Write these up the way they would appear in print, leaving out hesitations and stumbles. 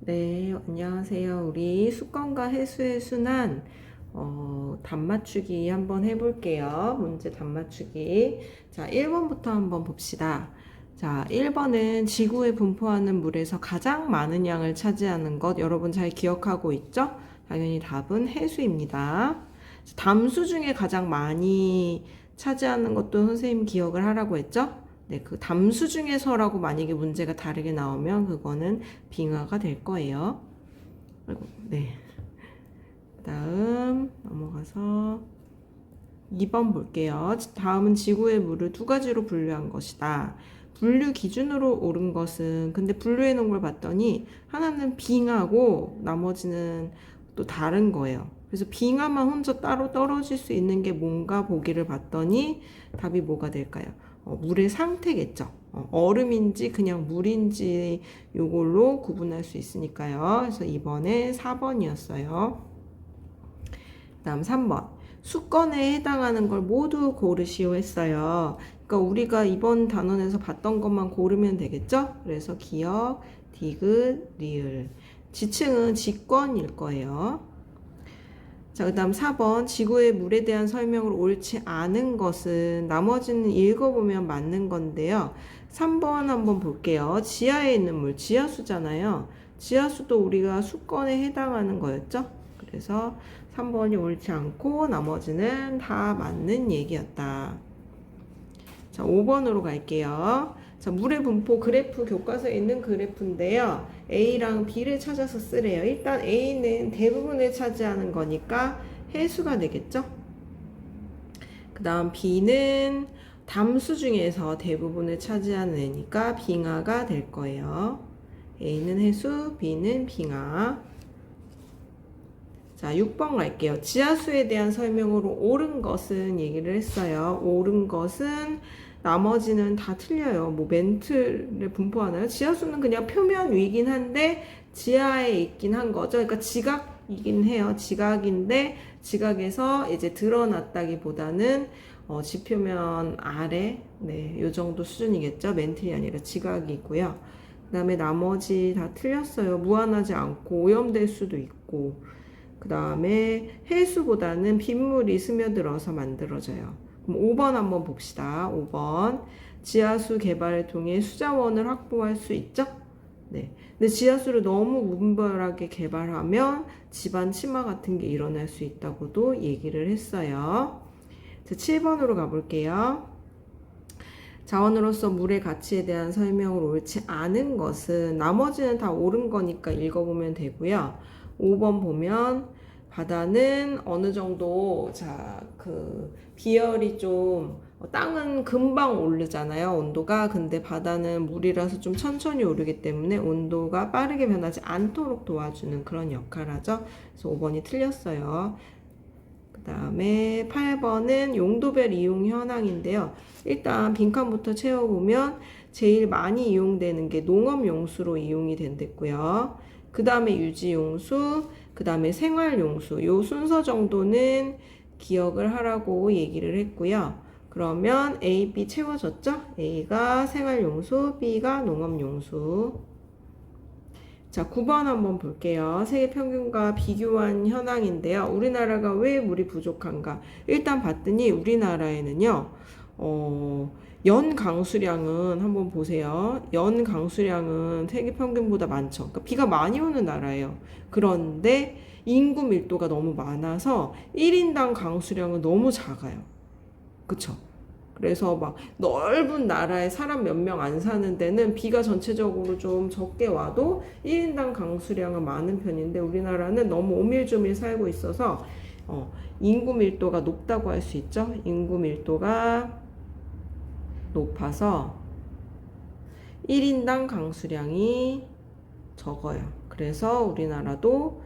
네, 안녕하세요. 우리 수건과 해수의 순환 답 맞추기 한번 해볼게요. 문제 답 맞추기. 자, 1번부터 한번 봅시다. 자, 1번은 지구에 분포하는 물에서 가장 많은 양을 차지하는 것 여러분 잘 기억하고 있죠? 당연히 답은 해수입니다. 담수 중에 가장 많이 차지하는 것도 선생님 기억을 하라고 했죠? 네, 그 담수 중에서라고 만약에 문제가 다르게 나오면 그거는 빙하가 될 거예요. 아이고, 네. 다음 넘어가서 2번 볼게요. 다음은 지구의 물을 두 가지로 분류한 것이다. 분류 기준으로 옳은 것은 근데 분류해 놓은 걸 봤더니 하나는 빙하고 나머지는 또 다른 거예요. 그래서 빙하만 혼자 따로 떨어질 수 있는 게 뭔가 보기를 봤더니 답이 뭐가 될까요? 물의 상태겠죠. 얼음인지 그냥 물인지 요걸로 구분할 수 있으니까요. 그래서 이번에 4번이었어요. 다음 3번. 수건에 해당하는 걸 모두 고르시오 했어요. 그러니까 우리가 이번 단원에서 봤던 것만 고르면 되겠죠? 그래서 기역, 디귿, 리을. 지층은 직권일 거예요. 자, 그 다음 4번. 지구의 물에 대한 설명으로 옳지 않은 것은 나머지는 읽어보면 맞는 건데요. 3번 한번 볼게요. 지하에 있는 물, 지하수잖아요. 지하수도 우리가 수건에 해당하는 거였죠? 그래서 3번이 옳지 않고 나머지는 다 맞는 얘기였다. 자, 5번으로 갈게요. 자, 물의 분포 그래프 교과서에 있는 그래프인데요. A랑 B를 찾아서 쓰래요. 일단 A는 대부분을 차지하는 거니까 해수가 되겠죠? 그 다음 B는 담수 중에서 대부분을 차지하는 애니까 빙하가 될 거예요. A는 해수, B는 빙하. 자, 6번 갈게요. 지하수에 대한 설명으로 옳은 것은 얘기를 했어요. 옳은 것은 나머지는 다 틀려요. 뭐 멘트를 분포하나요? 지하수는 그냥 표면 위긴 한데 지하에 있긴 한 거죠. 그러니까 지각이긴 해요. 지각인데 지각에서 이제 드러났다기보다는 지표면 아래 네, 요 정도 수준이겠죠. 멘틀이 아니라 지각이고요. 그 다음에 나머지 다 틀렸어요. 무한하지 않고 오염될 수도 있고 그 다음에 해수보다는 빗물이 스며들어서 만들어져요. 그럼 5번 한번 봅시다. 5번. 지하수 개발을 통해 수자원을 확보할 수 있죠? 네. 근데 지하수를 너무 무분별하게 개발하면 지반 침하 같은 게 일어날 수 있다고도 얘기를 했어요. 자, 7번으로 가볼게요. 자원으로서 물의 가치에 대한 설명을 옳지 않은 것은 나머지는 다 옳은 거니까 읽어보면 되고요. 5번 보면 바다는 어느 정도 비열이 좀 땅은 금방 오르잖아요. 온도가. 근데 바다는 물이라서 좀 천천히 오르기 때문에 온도가 빠르게 변하지 않도록 도와주는 그런 역할을 하죠. 그래서 5번이 틀렸어요. 그 다음에 8번은 용도별 이용 현황인데요. 일단 빈칸부터 채워보면 제일 많이 이용되는 게 농업용수로 이용이 된댔고요. 그 다음에 유지용수, 그 다음에 생활용수 요 순서 정도는 기억을 하라고 얘기를 했고요. 그러면 A, B 채워졌죠? A가 생활용수, B가 농업용수. 자, 9번 한번 볼게요. 세계 평균과 비교한 현황인데요. 우리나라가 왜 물이 부족한가? 일단 봤더니 우리나라에는요, 연 강수량은 한번 보세요. 연 강수량은 세계 평균보다 많죠. 그러니까 비가 많이 오는 나라예요. 그런데 인구 밀도가 너무 많아서 1인당 강수량은 너무 작아요. 그쵸? 그래서 막 넓은 나라에 사람 몇 명 안 사는 데는 비가 전체적으로 좀 적게 와도 1인당 강수량은 많은 편인데 우리나라는 너무 오밀조밀 살고 있어서 인구 밀도가 높다고 할 수 있죠. 인구 밀도가 높아서 1인당 강수량이 적어요. 그래서 우리나라도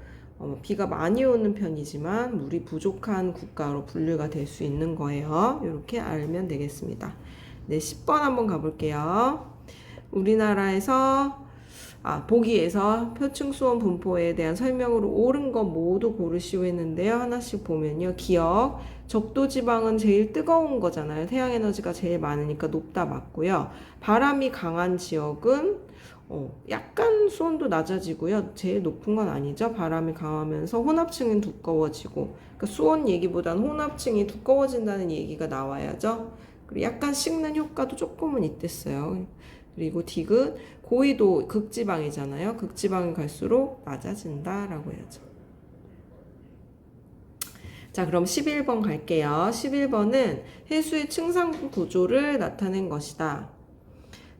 비가 많이 오는 편이지만 물이 부족한 국가로 분류가 될 수 있는 거예요. 이렇게 알면 되겠습니다. 네, 10번 한번 가볼게요. 우리나라에서 보기에서 표층 수온 분포에 대한 설명으로 옳은 것 모두 고르시오 했는데요. 하나씩 보면요. 기억, 적도지방은 제일 뜨거운 거잖아요. 태양에너지가 제일 많으니까 높다 맞고요. 바람이 강한 지역은 약간 수온도 낮아지고요. 제일 높은 건 아니죠. 바람이 강하면서 혼합층은 두꺼워지고, 그러니까 수온 얘기보다는 혼합층이 두꺼워진다는 얘기가 나와야죠. 그리고 약간 식는 효과도 조금은 있댔어요. 그리고 디귿, 고緯도 극지방이잖아요. 극지방이 갈수록 낮아진다라고 해야죠. 자, 그럼 11번 갈게요. 11번은 해수의 층상 구조를 나타낸 것이다.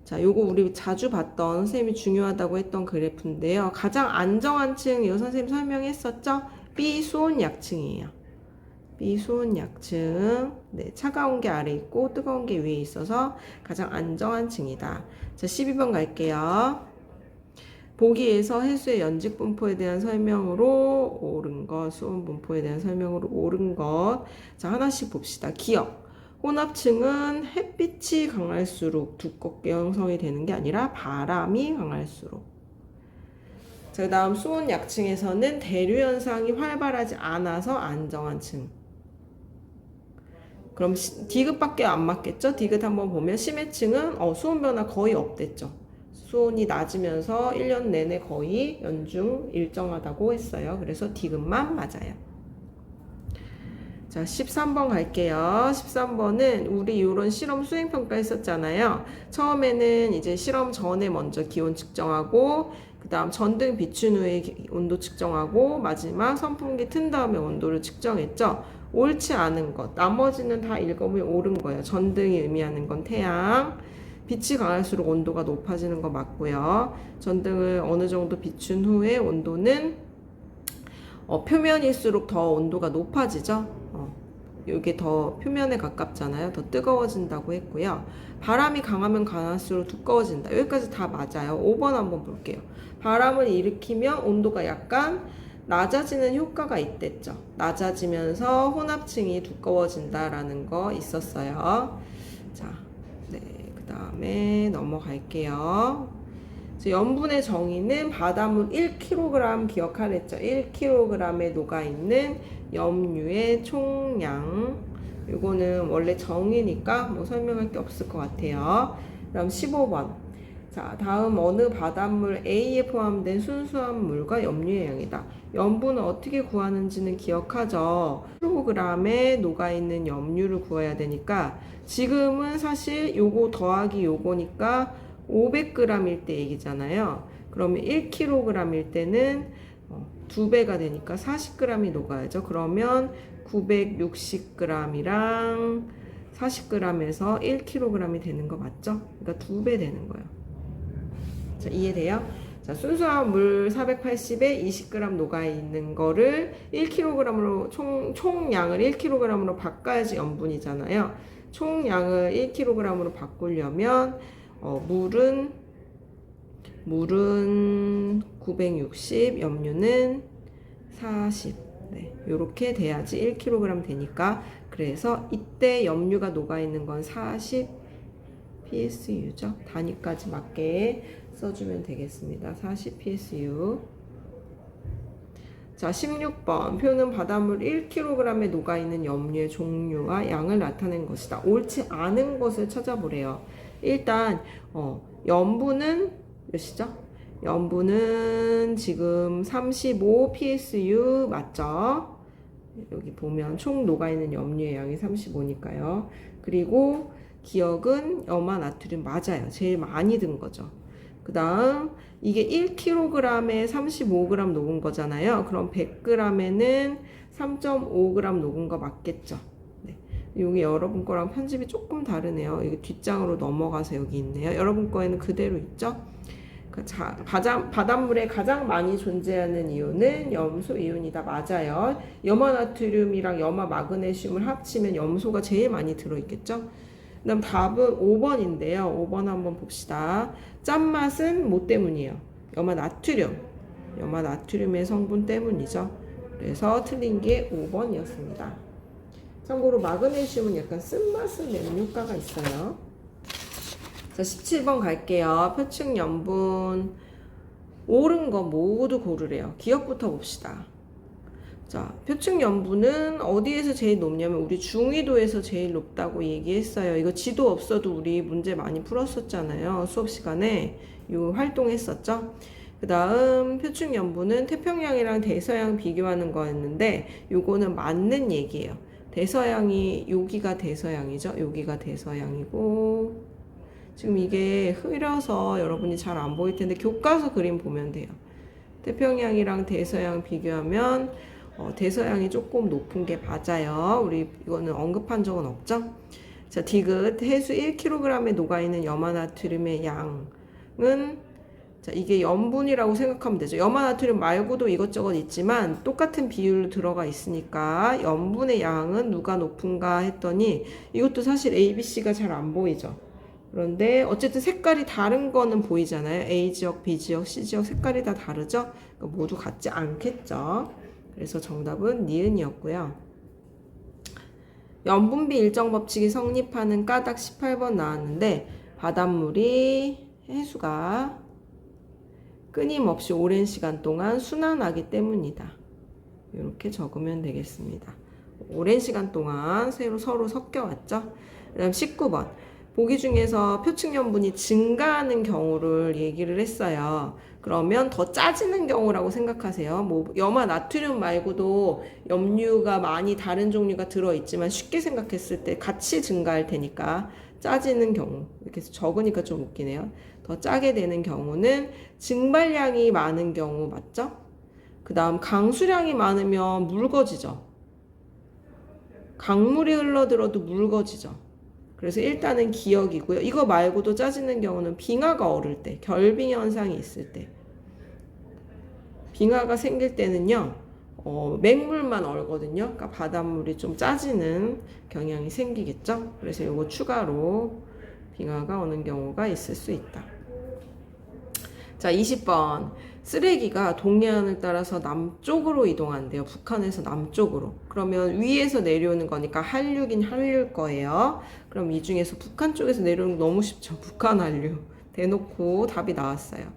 자, 요거 우리 자주 봤던 선생님이 중요하다고 했던 그래프인데요. 가장 안정한 층, 이거 선생님 설명했었죠? B수온 약층이에요. B수온 약층. 네, 차가운 게 아래 있고 뜨거운 게 위에 있어서 가장 안정한 층이다. 자, 12번 갈게요. 보기에서 해수의 연직 분포에 대한 설명으로 옳은 것, 수온 분포에 대한 설명으로 옳은 것. 자, 하나씩 봅시다. 기억. 혼합층은 햇빛이 강할수록 두껍게 형성이 되는 게 아니라 바람이 강할수록. 자, 그 다음 수온 약층에서는 대류 현상이 활발하지 않아서 안정한 층. 그럼 디귿밖에 안 맞겠죠? 디귿 한번 보면 심해층은 수온 변화 거의 없댔죠. 수온이 낮으면서 1년 내내 거의 연중 일정하다고 했어요. 그래서 디귿만 맞아요. 자, 13번 갈게요. 13번은 우리 이런 실험 수행평가 했었잖아요. 처음에는 이제 실험 전에 먼저 기온 측정하고, 그 다음 전등 비춘 후에 온도 측정하고, 마지막 선풍기 튼 다음에 온도를 측정했죠. 옳지 않은 것, 나머지는 다 읽어보면 옳은 거예요. 전등이 의미하는 건 태양, 빛이 강할수록 온도가 높아지는 거 맞고요. 전등을 어느 정도 비춘 후에 온도는 표면일수록 더 온도가 높아지죠. 이게 더 표면에 가깝잖아요. 더 뜨거워진다고 했고요. 바람이 강하면 강할수록 두꺼워진다. 여기까지 다 맞아요. 5번 한번 볼게요. 바람을 일으키면 온도가 약간 낮아지는 효과가 있댔죠. 낮아지면서 혼합층이 두꺼워진다라는 거 있었어요. 자, 네, 그 다음에 넘어갈게요. 염분의 정의는 바닷물 1kg 기억하랬죠. 1kg에 녹아있는 염류의 총량. 이거는 원래 정의니까 뭐 설명할 게 없을 것 같아요. 그럼 15번. 자, 다음 어느 바닷물 A에 포함된 순수한 물과 염류의 양이다. 염분을 어떻게 구하는지는 기억하죠. kg에 녹아있는 염류를 구해야 되니까 지금은 사실 요거 더하기 요거니까 500g일 때 얘기잖아요. 그러면 1kg일 때는 2배가 되니까 40g이 녹아야죠. 그러면 960g이랑 40g에서 1kg이 되는 거 맞죠? 그러니까 2배 되는 거예요. 자, 이해돼요? 자, 순수한 물 480에 20g 녹아있는 거를 1kg으로 총량을 1kg으로 바꿔야지 염분이잖아요. 총량을 1kg으로 바꾸려면 물은 960, 염류는 40. 네, 요렇게 돼야지 1kg 되니까. 그래서 이때 염류가 녹아있는 건 40 PSU죠. 단위까지 맞게 써주면 되겠습니다. 40 PSU. 자, 16번. 표는 바닷물 1kg에 녹아있는 염류의 종류와 양을 나타낸 것이다. 옳지 않은 것을 찾아보래요. 일단 염분은 몇이죠? 염분은 지금 35 PSU 맞죠? 여기 보면 총 녹아있는 염류의 양이 35니까요. 그리고 기억은 염화 나트륨 맞아요. 제일 많이 든 거죠. 그 다음 이게 1kg에 35g 녹은 거잖아요. 그럼 100g에는 3.5g 녹은 거 맞겠죠? 네. 여기 여러분 거랑 편집이 조금 다르네요. 이게 뒷장으로 넘어가서 여기 있네요. 여러분 거에는 그대로 있죠? 바닷물에 가장 많이 존재하는 이온은 염소 이온이다. 맞아요. 염화 나트륨이랑 염화 마그네슘을 합치면 염소가 제일 많이 들어있겠죠? 그 다음 답은 5번인데요. 5번 한번 봅시다. 짠맛은 뭐 때문이에요? 염화 나트륨. 염화 나트륨의 성분 때문이죠. 그래서 틀린 게 5번이었습니다. 참고로 마그네슘은 약간 쓴맛을 내는 효과가 있어요. 자, 17번 갈게요. 표층 염분 옳은 거 모두 고르래요. 기억부터 봅시다. 자, 표층 염분은 어디에서 제일 높냐면 우리 중위도에서 제일 높다고 얘기했어요. 이거 지도 없어도 우리 문제 많이 풀었었잖아요. 수업 시간에. 요 활동했었죠. 그 다음 표충연분은 태평양이랑 대서양 비교하는 거였는데 요거는 맞는 얘기예요. 대서양이 여기가 대서양이죠. 여기가 대서양이고 지금 이게 흐려서 여러분이 잘 안 보일 텐데 교과서 그림 보면 돼요. 태평양이랑 대서양 비교하면 대서양이 조금 높은 게 맞아요. 우리 이거는 언급한 적은 없죠? 자, 디귿 해수 1kg에 녹아있는 염화나트륨의 양은 자, 이게 염분이라고 생각하면 되죠. 염화나트륨 말고도 이것저것 있지만 똑같은 비율로 들어가 있으니까 염분의 양은 누가 높은가 했더니 이것도 사실 A, B, C가 잘 안 보이죠. 그런데 어쨌든 색깔이 다른 거는 보이잖아요. A지역, B지역, C지역 색깔이 다 다르죠. 그러니까 모두 같지 않겠죠. 그래서 정답은 니은이었고요. 염분비 일정 법칙이 성립하는 까닭 18번 나왔는데 바닷물이 해수가 끊임없이 오랜 시간 동안 순환하기 때문이다. 이렇게 적으면 되겠습니다. 오랜 시간 동안 서로 섞여왔죠. 그 다음 19번 보기 중에서 표층염분이 증가하는 경우를 얘기를 했어요. 그러면 더 짜지는 경우라고 생각하세요. 뭐 염화 나트륨 말고도 염류가 많이 다른 종류가 들어있지만 쉽게 생각했을 때 같이 증가할 테니까 짜지는 경우 이렇게 해서 적으니까 좀 웃기네요. 더 짜게 되는 경우는 증발량이 많은 경우 맞죠? 그 다음 강수량이 많으면 묽어지죠. 강물이 흘러들어도 묽어지죠. 그래서 일단은 기억이고요. 이거 말고도 짜지는 경우는 빙하가 얼을 때, 결빙 현상이 있을 때. 빙하가 생길 때는요, 맹물만 얼거든요. 그러니까 바닷물이 좀 짜지는 경향이 생기겠죠. 그래서 이거 추가로 빙하가 오는 경우가 있을 수 있다. 자, 20번. 쓰레기가 동해안을 따라서 남쪽으로 이동한대요. 북한에서 남쪽으로. 그러면 위에서 내려오는 거니까 한류긴 한류일 거예요. 그럼 이 중에서 북한 쪽에서 내려오는 거 너무 쉽죠. 북한 한류. 대놓고 답이 나왔어요.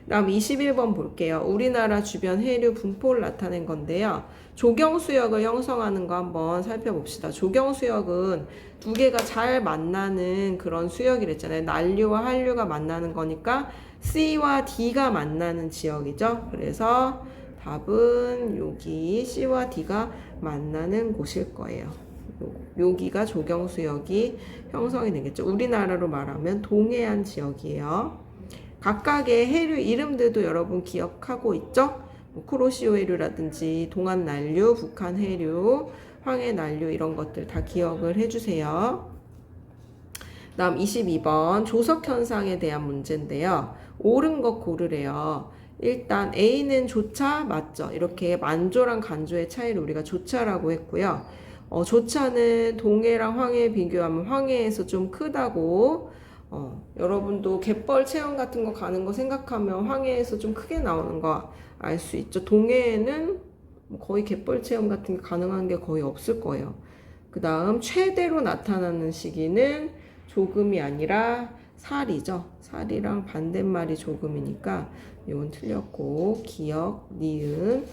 다음 21번 볼게요. 우리나라 주변 해류 분포를 나타낸 건데요. 조경수역을 형성하는 거 한번 살펴봅시다. 조경수역은 두 개가 잘 만나는 그런 수역이랬잖아요. 난류와 한류가 만나는 거니까 C와 D가 만나는 지역이죠. 그래서 답은 여기 C와 D가 만나는 곳일 거예요. 여기가 조경수역이 형성이 되겠죠. 우리나라로 말하면 동해안 지역이에요. 각각의 해류 이름들도 여러분 기억하고 있죠? 쿠로시오 해류라든지 동안난류, 북한해류, 황해난류 이런 것들 다 기억을 해주세요. 다음 22번 조석현상에 대한 문제인데요. 옳은 것 고르래요. 일단 A는 조차 맞죠. 이렇게 만조랑 간조의 차이를 우리가 조차라고 했고요. 조차는 동해랑 황해 비교하면 황해에서 좀 크다고 여러분도 갯벌 체험 같은 거 가는 거 생각하면 황해에서 좀 크게 나오는 거 알 수 있죠. 동해에는 거의 갯벌 체험 같은 게 가능한 게 거의 없을 거예요. 그 다음 최대로 나타나는 시기는 조금이 아니라 살이죠. 살이랑 반대말이 조금이니까 이건 틀렸고 기억, 니은.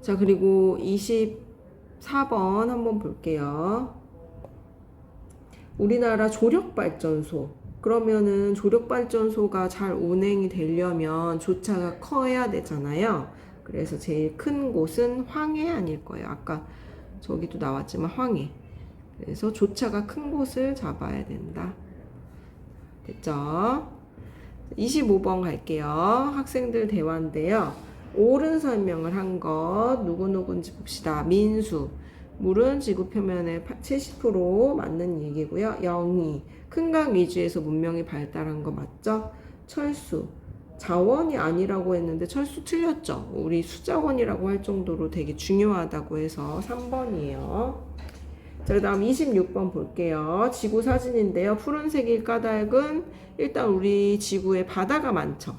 자 그리고 24번 한번 볼게요. 우리나라 조력발전소. 그러면은 조력발전소가 잘 운행이 되려면 조차가 커야 되잖아요. 그래서 제일 큰 곳은 황해 아닐 거예요. 아까 저기도 나왔지만 황해. 그래서 조차가 큰 곳을 잡아야 된다. 됐죠? 25번 갈게요. 학생들 대화인데요. 옳은 설명을 한 것 누구누구인지 봅시다. 민수. 물은 지구 표면의 70% 맞는 얘기고요. 영희. 큰 강 위주에서 문명이 발달한 거 맞죠? 철수. 자원이 아니라고 했는데 철수 틀렸죠? 우리 수자원이라고 할 정도로 되게 중요하다고 해서 3번이에요. 자, 그 다음 26번 볼게요. 지구 사진인데요. 푸른색일 까닭은 일단 우리 지구에 바다가 많죠.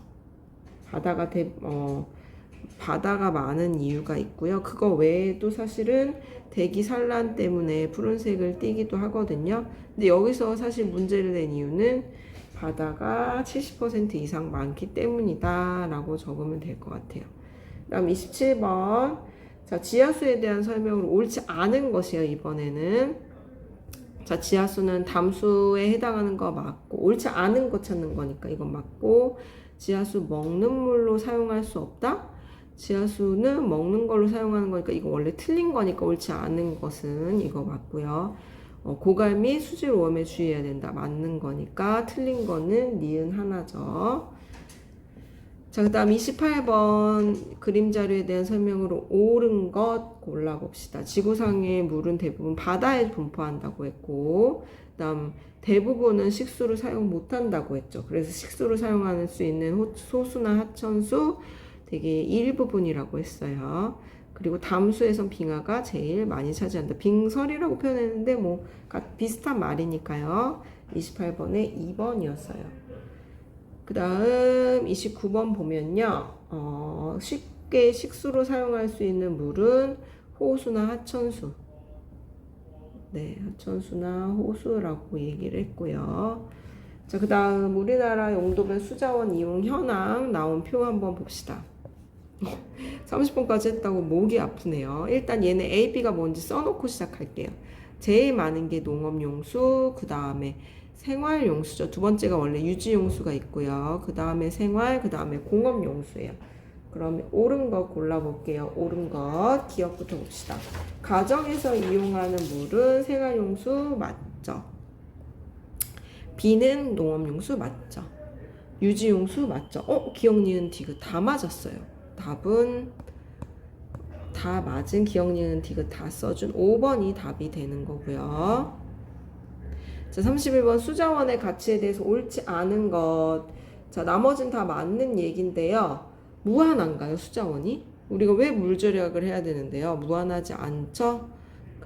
바다가 많은 이유가 있고요. 그거 외에도 사실은 대기 산란 때문에 푸른색을 띠기도 하거든요. 근데 여기서 사실 문제를 낸 이유는 바다가 70% 이상 많기 때문이다 라고 적으면 될 것 같아요. 그 다음 27번. 자, 지하수에 대한 설명으로 옳지 않은 것이에요. 이번에는 자, 지하수는 담수에 해당하는 거 맞고, 옳지 않은 거 찾는 거니까 이건 맞고, 지하수 먹는 물로 사용할 수 없다? 지하수는 먹는 걸로 사용하는 거니까 이거 원래 틀린 거니까 옳지 않은 것은 이거 맞고요. 고갈 및 수질 오염에 주의해야 된다. 맞는 거니까 틀린 거는 니은 하나죠. 자, 그 다음 28번 그림 자료에 대한 설명으로 옳은 것 골라봅시다. 지구상의 물은 대부분 바다에 분포한다고 했고, 그 다음 대부분은 식수를 사용 못한다고 했죠. 그래서 식수를 사용할 수 있는 소수나 하천수 되게 일부분이라고 했어요. 그리고 담수에선 빙하가 제일 많이 차지한다. 빙설이라고 표현했는데 뭐 비슷한 말이니까요. 28번에 2번이었어요. 그 다음 29번 보면요. 쉽게 식수로 사용할 수 있는 물은 호수나 하천수. 네, 하천수나 호수라고 얘기를 했고요. 자, 그 다음 우리나라 용도별 수자원 이용 현황 나온 표 한번 봅시다. 30번까지 했다고 목이 아프네요. 일단 얘는 A, B가 뭔지 써놓고 시작할게요. 제일 많은 게 농업용수, 그 다음에 생활용수죠. 두 번째가 원래 유지용수가 있고요. 그 다음에 생활, 그 다음에 공업용수예요. 그러면 옳은 것 골라볼게요. 옳은 것 기억부터 봅시다. 가정에서 이용하는 물은 생활용수 맞죠? B는 농업용수 맞죠? 유지용수 맞죠? 기억, 니은, 디귿 다 맞았어요. 답은 다 맞은 기억, 니은, 디귿 다 써준 5번이 답이 되는 거고요. 자, 31번 수자원의 가치에 대해서 옳지 않은 것. 자, 나머지는 다 맞는 얘긴데요. 무한한가요, 수자원이? 우리가 왜 물절약을 해야 되는데요? 무한하지 않죠?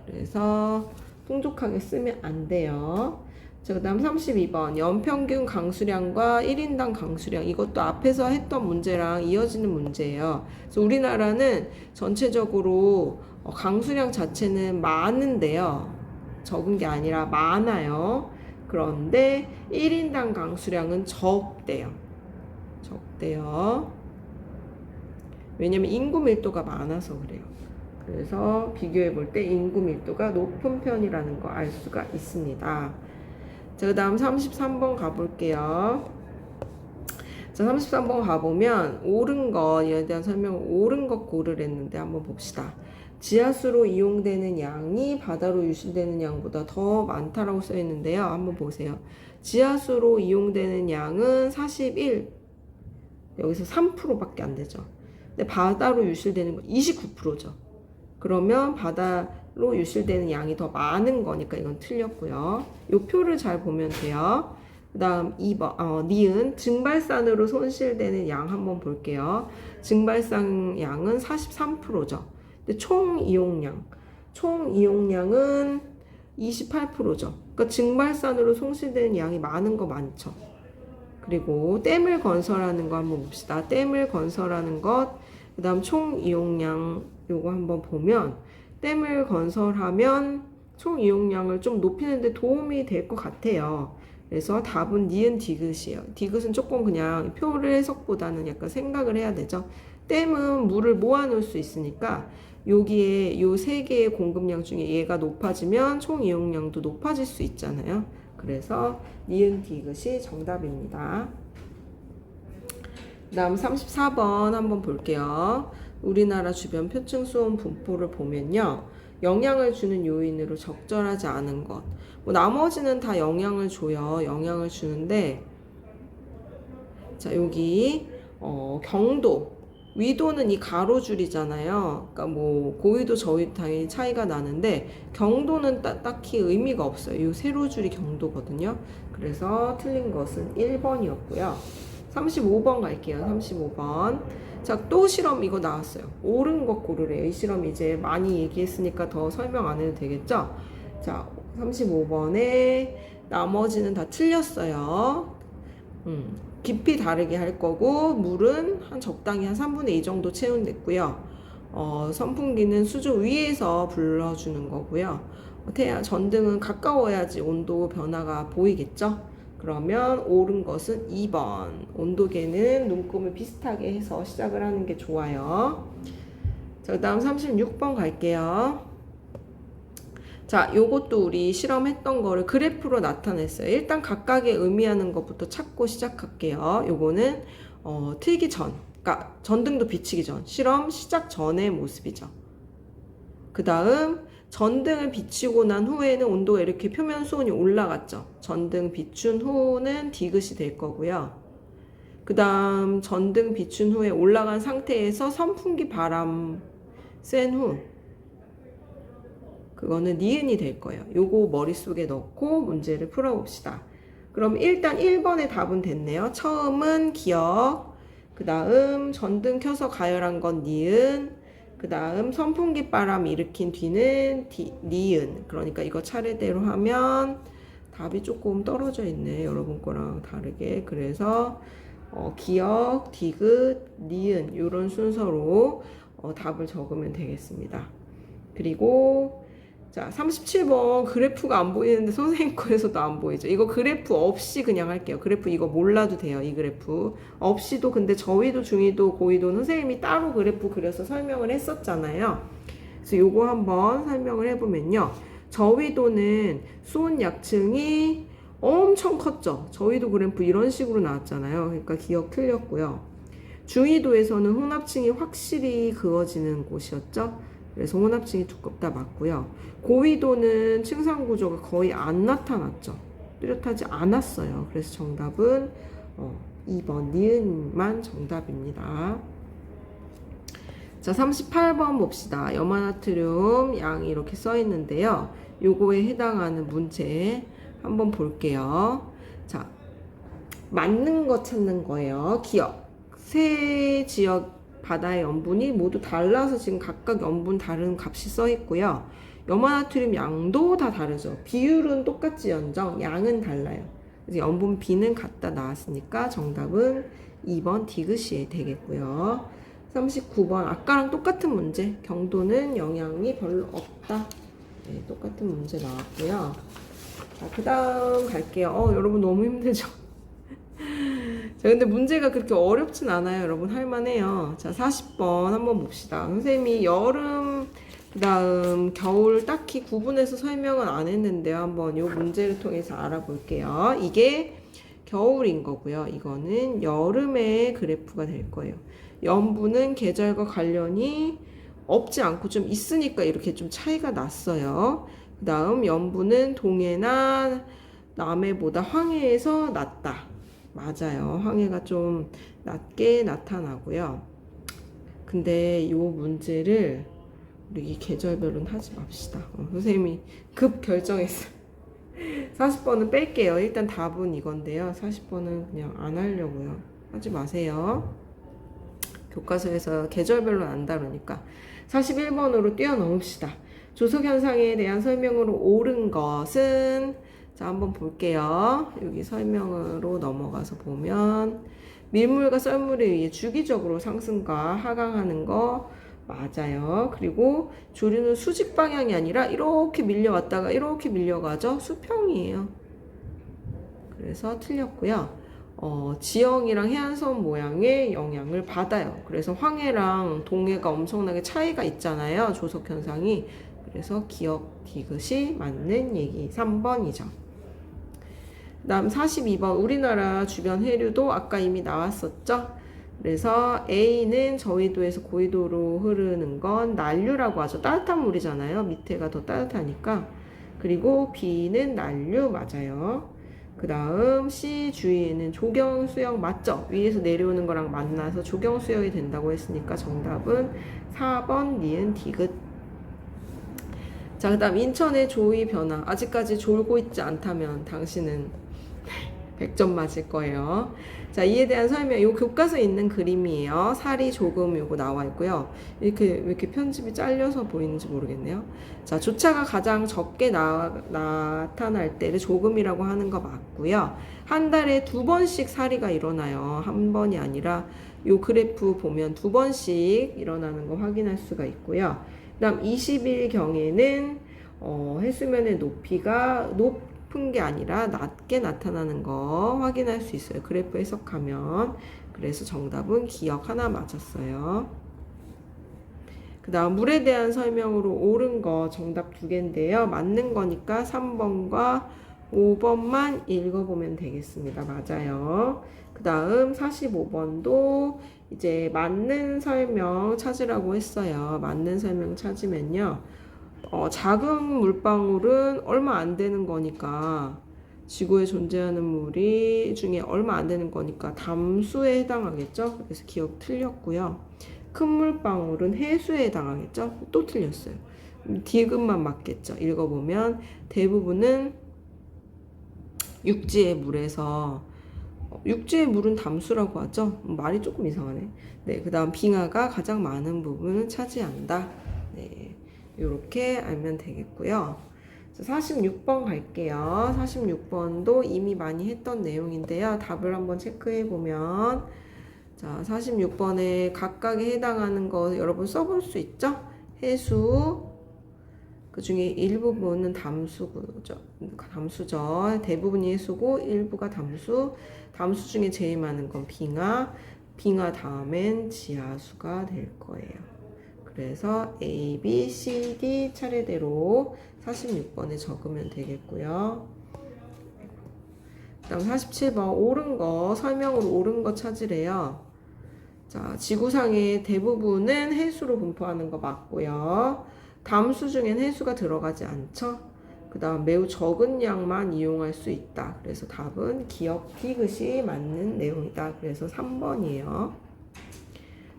그래서 풍족하게 쓰면 안 돼요. 자, 그 다음 32번 연평균 강수량과 1인당 강수량, 이것도 앞에서 했던 문제랑 이어지는 문제예요. 그래서 우리나라는 전체적으로 강수량 자체는 많은데요, 적은 게 아니라 많아요. 그런데 1인당 강수량은 적대요. 왜냐면 인구 밀도가 많아서 그래요. 그래서 비교해 볼 때 인구 밀도가 높은 편이라는 거 알 수가 있습니다. 자, 그 다음 33번 가볼게요. 자, 33번 가보면 옳은 것에 대한 설명을 옳은 것 고르랬는데 한번 봅시다. 지하수로 이용되는 양이 바다로 유실되는 양보다 더 많다라고 써 있는데요. 한번 보세요. 지하수로 이용되는 양은 41, 여기서 3%밖에 안 되죠. 근데 바다로 유실되는 건 29%죠. 그러면 바다로 유실되는 양이 더 많은 거니까 이건 틀렸고요. 이 표를 잘 보면 돼요. 그 다음 2번, 니은 증발산으로 손실되는 양 한번 볼게요. 증발산 양은 43%죠. 근데 총 이용량은 28%죠. 그러니까 증발산으로 손실되는 양이 많은 거 많죠. 그리고 댐을 건설하는 거 한번 봅시다. 댐을 건설하는 것, 그 다음 총 이용량 요거 한번 보면 댐을 건설하면 총 이용량을 좀 높이는데 도움이 될 것 같아요. 그래서 답은 니은 디귿이에요. 디귿은 조금 그냥 표를 해석보다는 약간 생각을 해야 되죠. 댐은 물을 모아놓을 수 있으니까 여기에 요 세 개의 공급량 중에 얘가 높아지면 총 이용량도 높아질 수 있잖아요. 그래서 니은 디귿이 정답입니다. 그 다음 34번 한번 볼게요. 우리나라 주변 표층 수온 분포를 보면요, 영향을 주는 요인으로 적절하지 않은 것, 뭐 나머지는 다 영향을 줘요. 영향을 주는데, 자, 여기 경도, 위도는 이 가로줄이잖아요. 그러니까 뭐 고위도 저위 당연히 차이가 나는데 경도는 딱히 의미가 없어요. 이 세로줄이 경도거든요. 그래서 틀린 것은 1번이었고요. 35번 갈게요. 35번. 자, 또 실험 이거 나왔어요. 옳은 것 고르래요. 이 실험 이제 많이 얘기했으니까 더 설명 안 해도 되겠죠? 자, 35번에 나머지는 다 틀렸어요. 깊이 다르게 할 거고, 물은 적당히 한 3분의 2 정도 채운됐고요. 선풍기는 수조 위에서 불러주는 거고요. 전등은 가까워야지 온도 변화가 보이겠죠? 그러면 옳은 것은 2번. 온도계는 눈금을 비슷하게 해서 시작을 하는 게 좋아요. 자, 그 다음 36번 갈게요. 자, 요것도 우리 실험했던 거를 그래프로 나타냈어요. 일단 각각의 의미하는 것부터 찾고 시작할게요. 요거는 트이기 전, 그러니까 전등도 비치기 전, 실험 시작 전의 모습이죠. 그 다음 전등을 비치고 난 후에는 온도가 이렇게 표면 수온이 올라갔죠. 전등 비춘 후는 디귿이 될 거고요. 그 다음 전등 비춘 후에 올라간 상태에서 선풍기 바람 쐰 후 그거는 니은이 될 거예요. 요거 머릿속에 넣고 문제를 풀어봅시다. 그럼 일단 1번의 답은 됐네요. 처음은 기억, 그 다음 전등 켜서 가열한 건 니은, 그 다음 선풍기 바람 일으킨 뒤는 니은. 그러니까 이거 차례대로 하면 답이 조금 떨어져 있네. 여러분 거랑 다르게. 그래서 기억, 디귿, 니은 이런 순서로 답을 적으면 되겠습니다. 그리고 자, 37번 그래프가 안 보이는데 선생님 거에서도 안 보이죠. 이거 그래프 없이 그냥 할게요. 그래프 이거 몰라도 돼요. 이 그래프 없이도. 근데 저위도, 중위도, 고위도는 선생님이 따로 그래프 그려서 설명을 했었잖아요. 그래서 요거 한번 설명을 해보면요. 저위도는 수온 약층이 엄청 컸죠. 저위도 그래프 이런 식으로 나왔잖아요. 그러니까 기억 틀렸고요. 중위도에서는 혼합층이 확실히 그어지는 곳이었죠. 그래서 혼합층이 두껍다 맞고요. 고위도는 층상 구조가 거의 안 나타났죠. 뚜렷하지 않았어요. 그래서 정답은 2번 니은만 정답입니다. 자, 38번 봅시다. 염화나트륨 양이 이렇게 써 있는데요. 요거에 해당하는 문제 한번 볼게요. 자, 맞는 거 찾는 거예요. 기억. 세 지역 바다의 염분이 모두 달라서 지금 각각 염분 다른 값이 써 있고요. 염화나트륨 양도 다 다르죠. 비율은 똑같지언정 양은 달라요. 그래서 염분 B는 같다 나왔으니까 정답은 2번 디귿이 되겠고요. 39번 아까랑 똑같은 문제. 경도는 영향이 별로 없다. 네, 똑같은 문제 나왔고요. 자, 그 다음 갈게요. 여러분 너무 힘들죠? 자, 근데 문제가 그렇게 어렵진 않아요. 여러분 할만해요. 자, 40번 한번 봅시다. 선생님이 여름, 그 다음 겨울 딱히 구분해서 설명은 안 했는데요. 한번 이 문제를 통해서 알아볼게요. 이게 겨울인 거고요. 이거는 여름의 그래프가 될 거예요. 염분은 계절과 관련이 없지 않고 좀 있으니까 이렇게 좀 차이가 났어요. 그 다음 염분은 동해나 남해보다 황해에서 낮다. 맞아요. 황해가 좀 낮게 나타나고요. 근데 이 문제를 우리 계절별로는 하지 맙시다. 선생님이 급 결정했어요. 40번은 뺄게요. 일단 답은 이건데요. 40번은 그냥 안 하려고요. 하지 마세요. 교과서에서 계절별로 안 다루니까. 41번으로 뛰어넘읍시다. 조석현상에 대한 설명으로 옳은 것은 자, 한번 볼게요. 여기 설명으로 넘어가서 보면 밀물과 썰물에 의해 주기적으로 상승과 하강하는 거 맞아요. 그리고 조류는 수직 방향이 아니라 이렇게 밀려왔다가 이렇게 밀려가죠. 수평이에요. 그래서 틀렸고요. 지형이랑 해안선 모양의 영향을 받아요. 그래서 황해랑 동해가 엄청나게 차이가 있잖아요. 조석 현상이. 그래서 기억 디귿이 맞는 얘기 3번이죠. 다음 42번 우리나라 주변 해류도 아까 이미 나왔었죠. 그래서 A는 저위도에서 고위도로 흐르는 건 난류라고 하죠. 따뜻한 물이잖아요. 밑에가 더 따뜻하니까. 그리고 B는 난류 맞아요. 그 다음 C 주위에는 조경수역 맞죠? 위에서 내려오는 거랑 만나서 조경수역이 된다고 했으니까 정답은 4번 니은 디귿. 자, 그 다음 인천의 조위 변화. 아직까지 졸고 있지 않다면 당신은 100점 맞을 거예요. 자, 이에 대한 설명, 요 교과서에 있는 그림이에요. 살이 조금 요거 나와 있고요. 왜 이렇게 편집이 잘려서 보이는지 모르겠네요. 자, 조차가 가장 적게 나타날 때를 조금이라고 하는 거 맞고요. 한 달에 2번씩 살이가 일어나요. 한 번이 아니라 요 그래프 보면 2번씩 일어나는 거 확인할 수가 있고요. 그 다음 20일경에는 해수면의 높이가 높은 게 아니라 낮게 나타나는 거 확인할 수 있어요. 그래프 해석하면. 그래서 정답은 기억 하나 맞았어요. 그 그 다음 물에 대한 설명으로 옳은 거 정답 두 개인데요. 맞는 거니까 3번과 5번만 읽어보면 되겠습니다. 맞아요. 그 다음 45번도 이제 맞는 설명 찾으라고 했어요. 맞는 설명 찾으면요. 작은 물방울은 얼마 안 되는 거니까 지구에 존재하는 물이 중에 얼마 안 되는 거니까 담수에 해당하겠죠. 그래서 기억 틀렸고요. 큰 물방울은 해수에 해당하겠죠. 또 틀렸어요. 디귿만 맞겠죠. 읽어보면 대부분은 육지의 물에서 육지의 물은 담수라고 하죠. 말이 조금 이상하네. 네, 그 다음 빙하가 가장 많은 부분을 차지한다. 네, 이렇게 알면 되겠고요. 46번 갈게요. 46번도 이미 많이 했던 내용인데요. 답을 한번 체크해 보면 자, 46번에 각각에 해당하는 거 여러분 써볼 수 있죠? 해수, 그 중에 일부분은 담수죠. 대부분이 해수고 일부가 담수. 담수 중에 제일 많은 건 빙하. 빙하 다음엔 지하수가 될 거예요. 그래서 A, B, C, D 차례대로 46번에 적으면 되겠고요. 그 다음 47번 옳은 거, 설명으로 옳은 거 찾으래요. 자, 지구상의 대부분은 해수로 분포하는 거 맞고요. 담수 중엔 해수가 들어가지 않죠. 그 다음 매우 적은 양만 이용할 수 있다. 그래서 답은 기억 디귿이 맞는 내용이다. 그래서 3번이에요.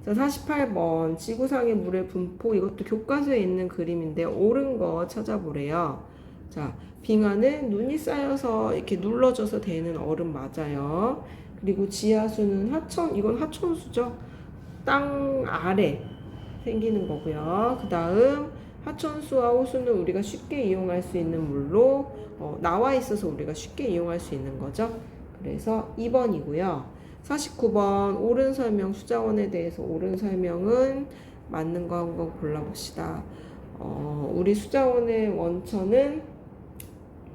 자, 48번 지구상의 물의 분포, 이것도 교과서에 있는 그림인데 옳은 거 찾아보래요. 자, 빙하는 눈이 쌓여서 이렇게 눌러져서 되는 얼음 맞아요. 그리고 지하수는 이건 하천수죠. 땅 아래 생기는 거고요. 그 다음 하천수와 호수는 우리가 쉽게 이용할 수 있는 물로 나와 있어서 우리가 쉽게 이용할 수 있는 거죠. 그래서 2번이고요. 49번 옳은 설명, 수자원에 대해서 옳은 설명은 맞는 거 한번 골라봅시다. 우리 수자원의 원천은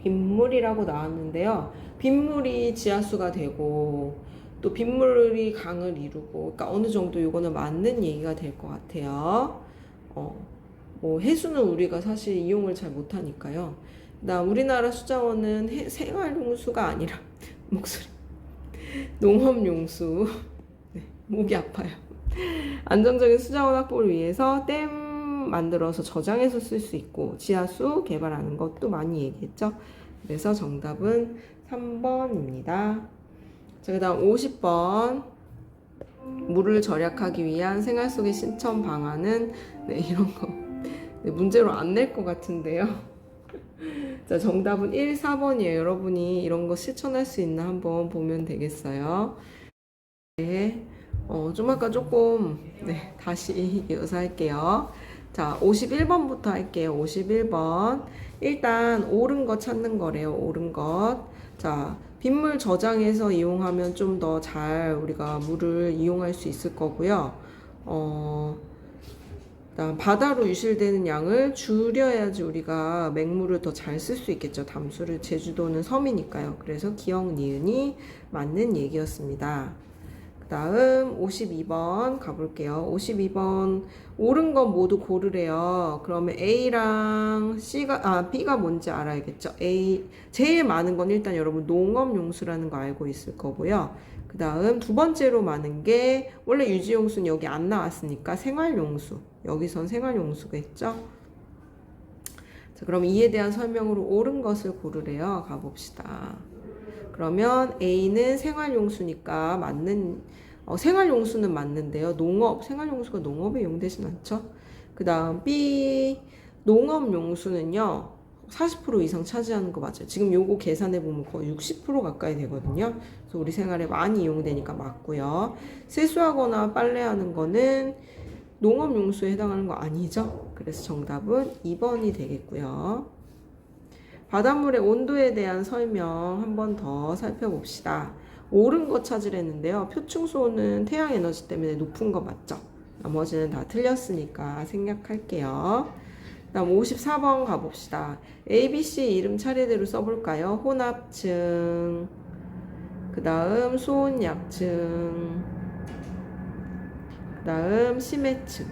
빗물이라고 나왔는데요. 빗물이 지하수가 되고 또 빗물이 강을 이루고, 그러니까 어느 정도 이거는 맞는 얘기가 될 것 같아요. 뭐 해수는 우리가 사실 이용을 잘 못하니까요. 그다음 우리나라 수자원은 생활용수가 아니라 목소리 농업용수. 네, 목이 아파요. 안정적인 수자원 확보를 위해서 댐 만들어서 저장해서 쓸 수 있고 지하수 개발하는 것도 많이 얘기했죠. 그래서 정답은 3번입니다. 자, 그 다음 50번 물을 절약하기 위한 생활 속의 실천 방안은 네, 이런 거 네, 문제로 안 낼 것 같은데요. 자, 정답은 1, 4번이에요. 여러분이 이런 거 실천할 수 있나 한번 보면 되겠어요. 네, 좀 아까 조금 네, 다시 이어서 할게요. 자, 51번부터 할게요. 51번. 일단 옳은 것 찾는 거래요. 옳은 것. 자, 빗물 저장해서 이용하면 좀 더 잘 우리가 물을 이용할 수 있을 거고요. 그다음 바다로 유실되는 양을 줄여야지 우리가 맹물을 더 잘 쓸 수 있겠죠. 담수를. 제주도는 섬이니까요. 그래서 기억 니은이 맞는 얘기였습니다. 그 다음 52번 가볼게요. 52번 옳은 건 모두 고르래요. 그러면 A랑 B가 뭔지 알아야겠죠. 제일 많은 건 일단 여러분 농업용수라는 거 알고 있을 거고요. 그 다음 두 번째로 많은 게 원래 유지용수는 여기 안 나왔으니까 생활용수. 여기선 생활용수겠죠. 자, 그럼 이에 대한 설명으로 옳은 것을 고르래요. 가봅시다. 그러면 A는 생활용수니까 생활용수는 맞는데요. 생활용수가 농업에 이용되진 않죠. 그 다음 B, 농업용수는요. 40% 이상 차지하는 거 맞아요. 지금 요거 계산해보면 거의 60% 가까이 되거든요. 그래서 우리 생활에 많이 이용되니까 맞고요. 세수하거나 빨래하는 거는 농업용수에 해당하는 거 아니죠. 그래서 정답은 2번이 되겠고요. 바닷물의 온도에 대한 설명 한 번 더 살펴봅시다. 옳은 거 찾으랬는데요. 표충수온은 태양 에너지 때문에 높은 거 맞죠? 나머지는 다 틀렸으니까 생략할게요. 다음 54번 가봅시다. A, B, C 이름 차례대로 써볼까요? 혼합층, 그 다음 소온약층, 그 다음 심해층.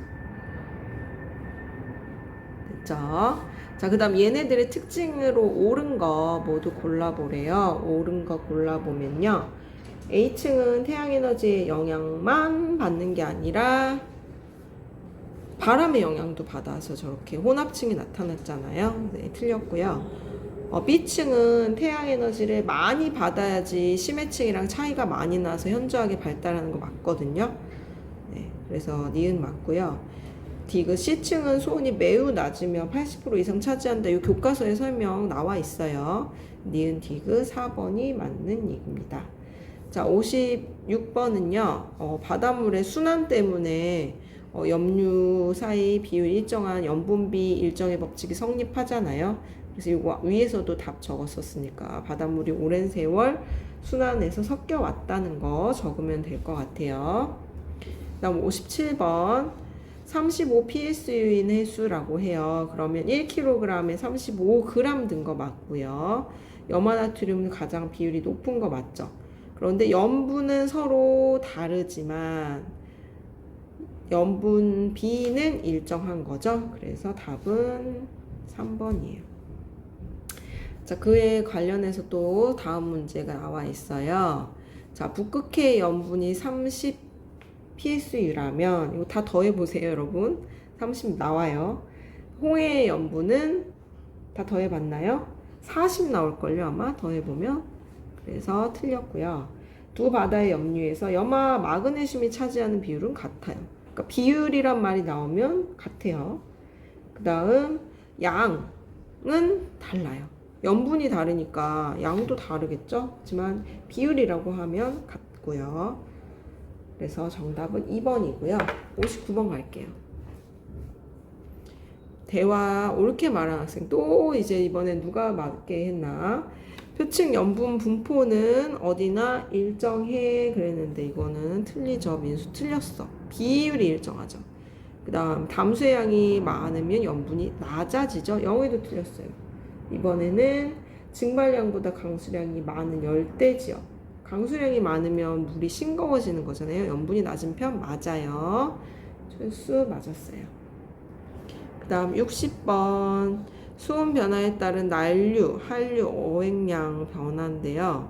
맞죠? 자, 그 다음 얘네들의 특징으로 옳은 거 모두 골라보래요. 옳은 거 골라보면요. A층은 태양에너지의 영향만 받는 게 아니라 바람의 영향도 받아서 저렇게 혼합층이 나타났잖아요. 네, 틀렸고요. B층은 태양에너지를 많이 받아야지 심해층이랑 차이가 많이 나서 현저하게 발달하는 거 맞거든요. 네, 그래서 니은 맞고요. 디귿 C층은 수온이 매우 낮으며 80% 이상 차지한다. 이 교과서에 설명 나와 있어요. 니은 디귿 4번이 맞는 얘기입니다. 자, 56번은요. 바닷물의 순환 때문에 염류 사이 비율 일정한 염분비 일정의 법칙이 성립하잖아요. 그래서 이거 위에서도 답 적었었으니까 바닷물이 오랜 세월 순환해서 섞여 왔다는 거 적으면 될 것 같아요. 다음 57번 35 PSU인 해수라고 해요. 그러면 1kg에 35g 든 거 맞고요. 염화나트륨은 가장 비율이 높은 거 맞죠? 그런데 염분은 서로 다르지만 염분 B는 일정한 거죠. 그래서 답은 3번이에요. 자, 그에 관련해서 또 다음 문제가 나와 있어요. 자, 북극해 염분이 30 PSU라면 이거 다 더해보세요, 여러분. 30 나와요. 홍해의 염분은 다 더해봤나요? 40 나올걸요, 아마 더해보면. 그래서 틀렸고요. 두 바다의 염류에서 염화 마그네슘이 차지하는 비율은 같아요. 그러니까 비율이란 말이 나오면 같아요. 그 다음 양은 달라요. 염분이 다르니까 양도 다르겠죠? 하지만 비율이라고 하면 같고요. 그래서 정답은 2번이고요. 59번 갈게요. 대화 옳게 말한 학생. 또 이제 이번엔 누가 맞게 했나? 표층 염분 분포는 어디나 일정해 그랬는데 이거는 틀리죠. 민수 틀렸어. 비율이 일정하죠. 그 다음 담수의 양이 많으면 염분이 낮아지죠. 영어에도 틀렸어요. 이번에는 증발량보다 강수량이 많은 열대지역. 강수량이 많으면 물이 싱거워지는 거잖아요. 염분이 낮은 편 맞아요. 철수 맞았어요. 그 다음 60번 수온 변화에 따른 난류, 한류, 어획량 변화인데요.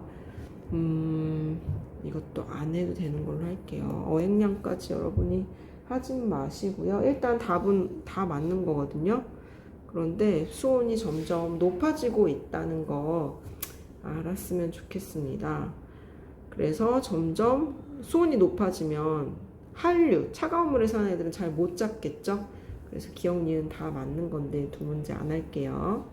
이것도 안 해도 되는 걸로 할게요. 어획량까지 여러분이 하진 마시고요. 일단 답은 다 맞는 거거든요. 그런데 수온이 점점 높아지고 있다는 거 알았으면 좋겠습니다. 그래서 점점 수온이 높아지면 한류, 차가운 물에 사는 애들은 잘 못 잡겠죠? 그래서 기억, 니은 다 맞는 건데 두 문제 안 할게요.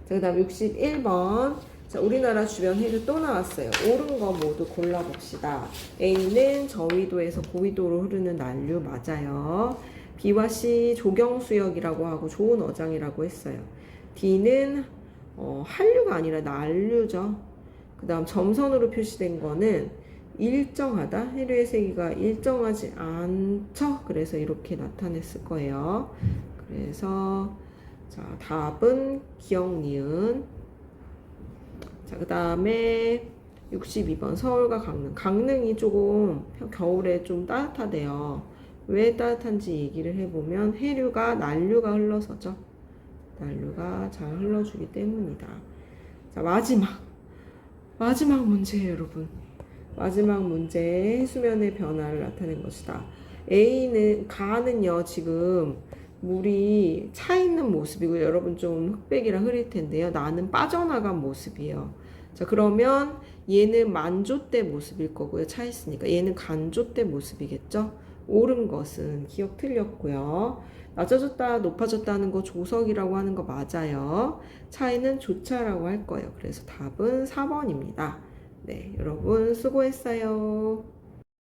자, 그 다음 61번. 자, 우리나라 주변 해류 또 나왔어요. 옳은 거 모두 골라봅시다. A는 저위도에서 고위도로 흐르는 난류 맞아요. B와 C 조경수역이라고 하고 좋은 어장이라고 했어요. D는 한류가 아니라 난류죠. 그 다음 점선으로 표시된 거는 일정하다. 해류의 세기가 일정하지 않죠. 그래서 이렇게 나타냈을 거예요. 그래서 자, 답은 기억, 니은. 자, 그 다음에 62번 서울과 강릉. 강릉이 조금 겨울에 좀 따뜻하대요. 왜 따뜻한지 얘기를 해보면 해류가 난류가 흘러서죠. 난류가 잘 흘러주기 때문이다. 자, 마지막 문제예요, 여러분. 마지막 문제 수면의 변화를 나타낸 것이다. 가는요 지금 물이 차 있는 모습이고 여러분 좀 흑백이라 흐릴 텐데요. 나는 빠져나간 모습이에요. 자, 그러면 얘는 만조대 모습일 거고요. 차 있으니까 얘는 간조대 모습이겠죠. 옳은 것은 기억 틀렸고요. 낮아졌다 높아졌다 하는 거 조석이라고 하는 거 맞아요. 차이는 조차라고 할 거예요. 그래서 답은 4번입니다. 네, 여러분 수고했어요.